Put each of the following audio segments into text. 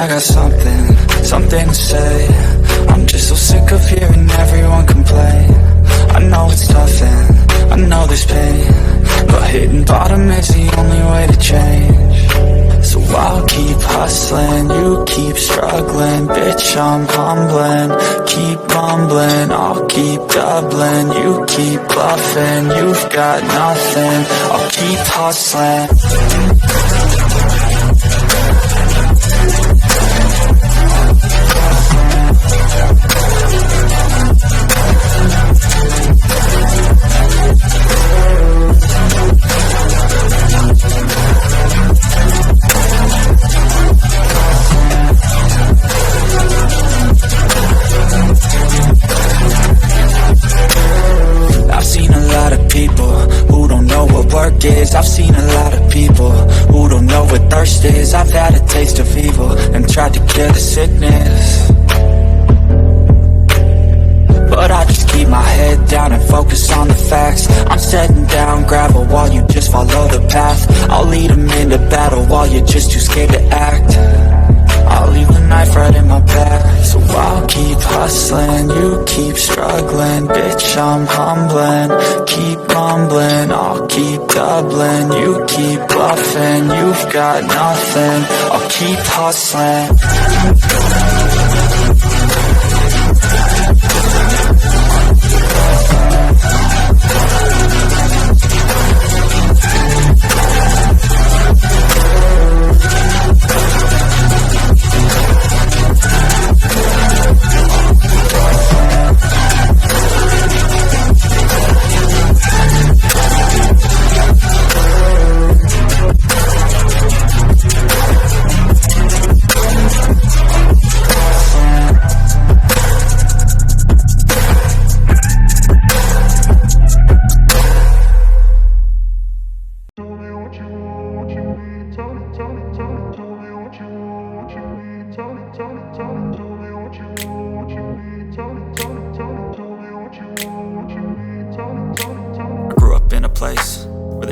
got something to say. I'm just so sick of hearing everyone complain. I know it's tough and I know there's pain, but hitting bottom is the only way to change. So I'll keep hustling, you keep struggling. Bitch, I'm humbling, keep mumbling. I'll keep doubling, you keep bluffing. You've got nothing, I'll keep hustling. I've seen a lot of people who don't know what thirst is. I've had a taste of evil and tried to cure the sickness, but I just keep my head down and focus on the facts. I'm setting down gravel while you just follow the path. I'll lead them into battle while you're just too scared to act. I'll leave the knife right in my back. So I'll keep hustling, you keep struggling. Bitch, I'm humbling, keep mumbling. I'll keep doubling, you keep bluffing. You've got nothing, I'll keep hustling.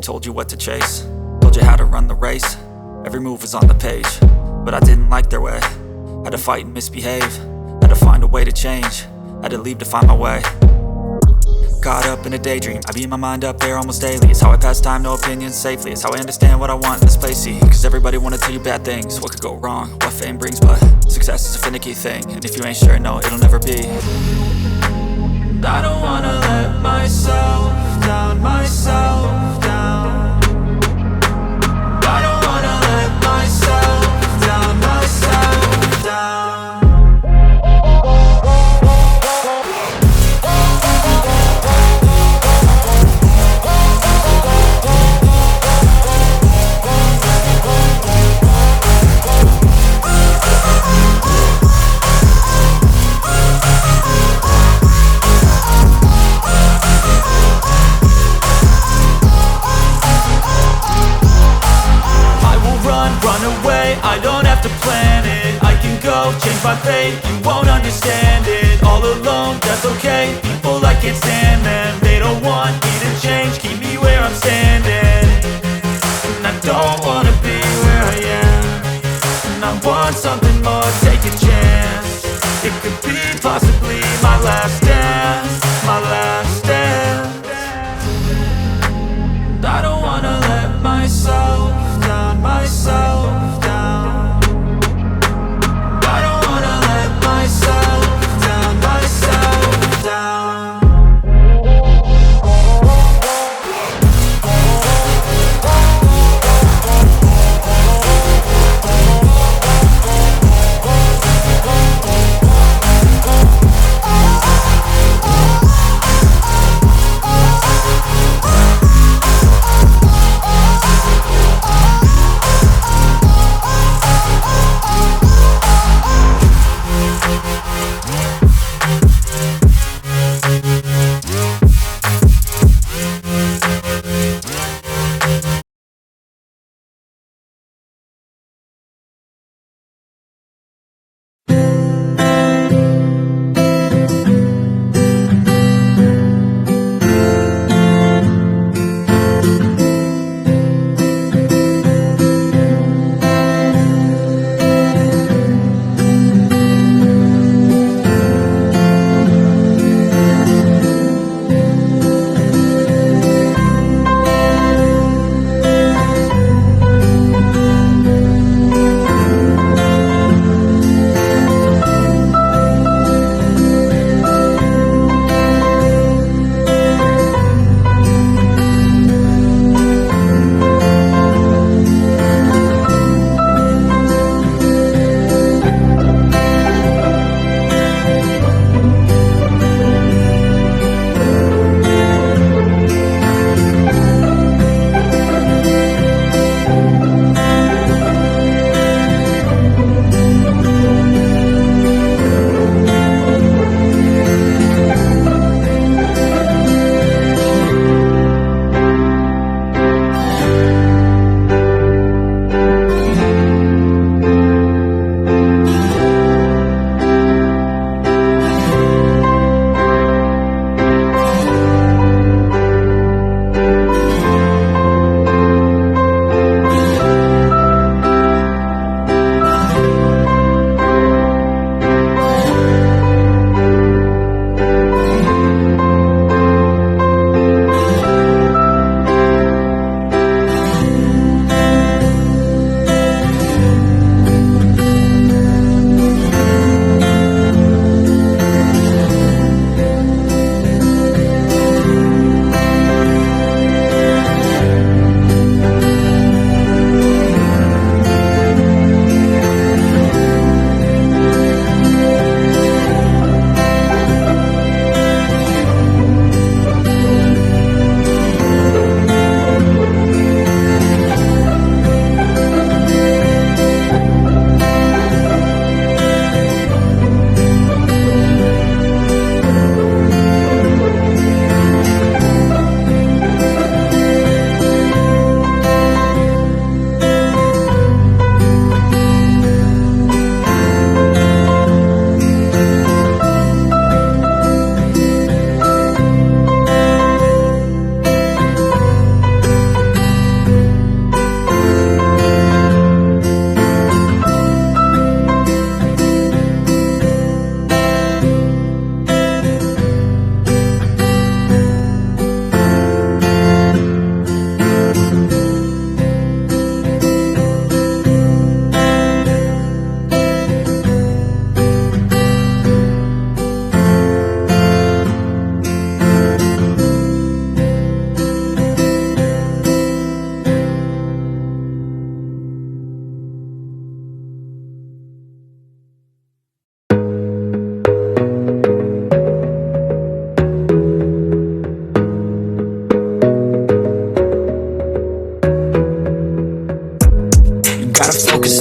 Told you what to chase, told you how to run the race. Every move was on the page, but I didn't like their way. Had to fight and misbehave, had to find a way to change. Had to leave to find my way. Caught up in a daydream, I beat my mind up there almost daily. It's how I pass time, no opinions safely. It's how I understand what I want in this place, see. Cause everybody wanna tell you bad things, what could go wrong, what fame brings. But success is a finicky thing, and if you ain't sure, no, it'll never be. I don't wanna let myself down, myself down. I don't wanna let myself down, myself down. I don't have to plan it, I can go change my fate. You won't understand it, all alone, that's okay. People, I can't stand them, they don't want me to change. Keep me where I'm standing, and I don't wanna be where I am. And I want something more, take a chance. It could be possibly my last dance, my last dance. I don't wanna let myself down, myself down.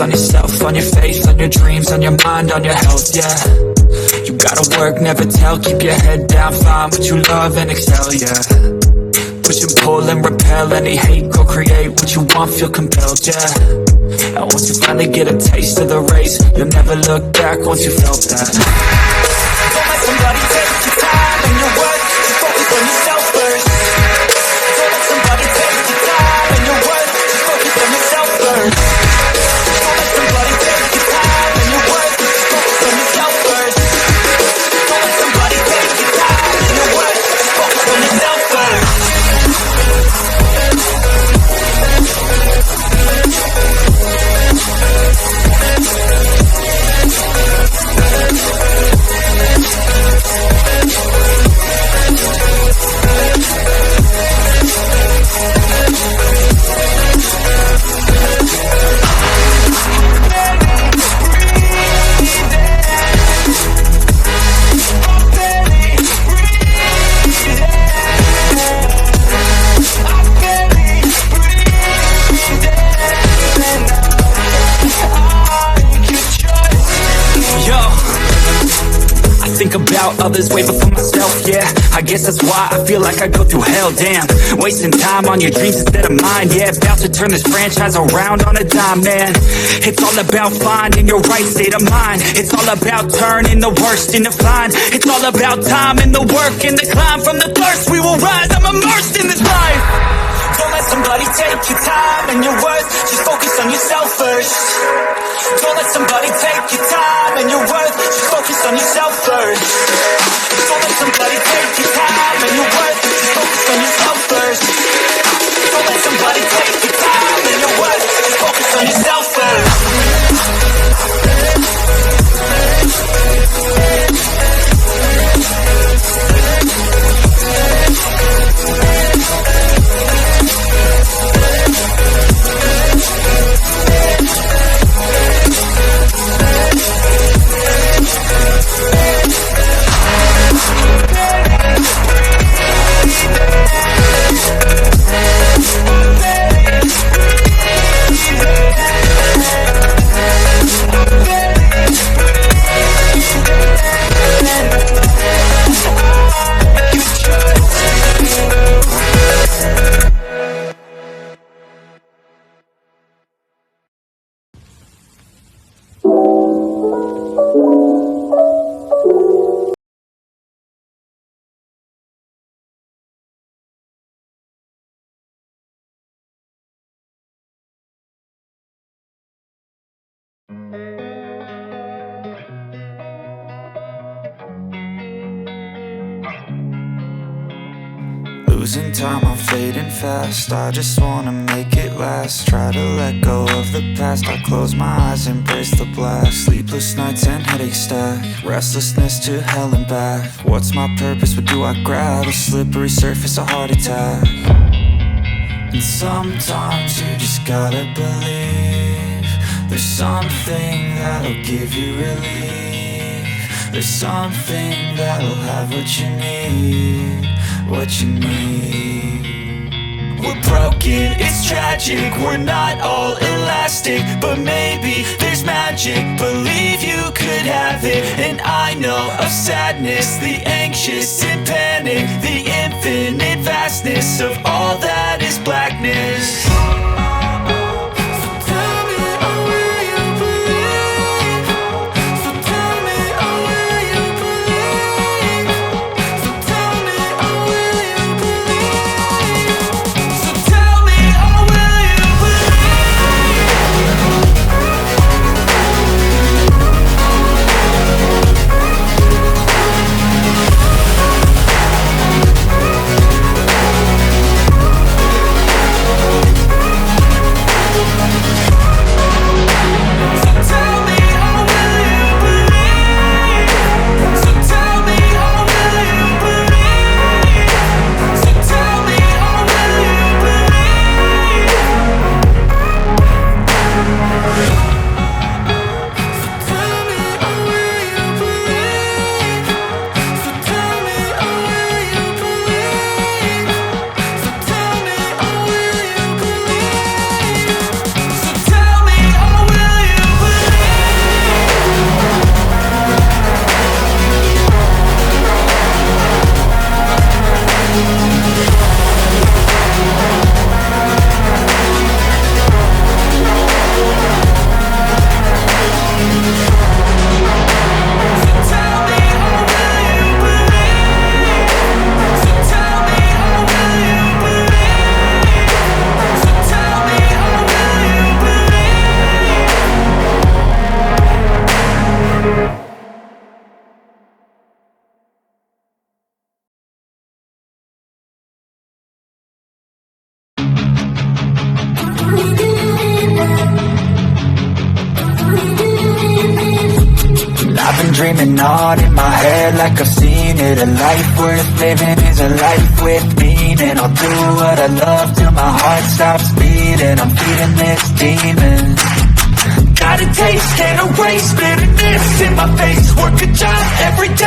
on yourself, on your faith, on your dreams, on your mind, on your health, yeah. You gotta work, never tell, keep your head down, find what you love and excel, yeah. Push and pull and repel any hate, go create what you want, feel compelled, yeah. And once you finally get a taste of the race, you'll never look back once you felt that. Don't let somebody take your time and your worth, just focus on yourself first. Don't let somebody take your time and your worth, just focus on yourself first. Don't let somebody take your time and your worth, just focus on yourself first. Don't let somebody take your time and your worth, just focus on yourself first. About others way before myself, yeah. I guess that's why I feel like I go through hell, damn. Wasting time on your dreams instead of mine, yeah. About to turn this franchise around on a dime, man. It's all about finding your right state of mind. It's all about turning the worst into fine. It's all about time and the work and the climb. From the thirst we will rise, I'm immersed in this life. Don't let somebody take your time and your worth, just focus on yourself first. Don't let somebody take your time and your worth, just focus on yourself first. Don't let somebody take your time and your worth, just focus on yourself first. Don't let somebody take your time and your worth, just focus on yourself first. Losing time, I'm fading fast. I just wanna make it last. Try to let go of the past. I close my eyes, embrace the blast. Sleepless nights and headaches stack. Restlessness to hell and back. What's my purpose? What do I grab? A slippery surface, a heart attack. And sometimes you just gotta believe there's something that'll give you relief. There's something that'll have what you need. What you need. We're broken, it's tragic. We're not all elastic, but maybe there's magic. Believe you could have it. And I know of sadness, the anxious and panic, the infinite vastness of all that is blackness. been dreaming on in my head like I've seen it. A life worth living is a life with meaning. I'll do what I love till my heart stops beating. I'm feeding this demon. Got a taste, can't erase bitterness in my face. Work a job every day.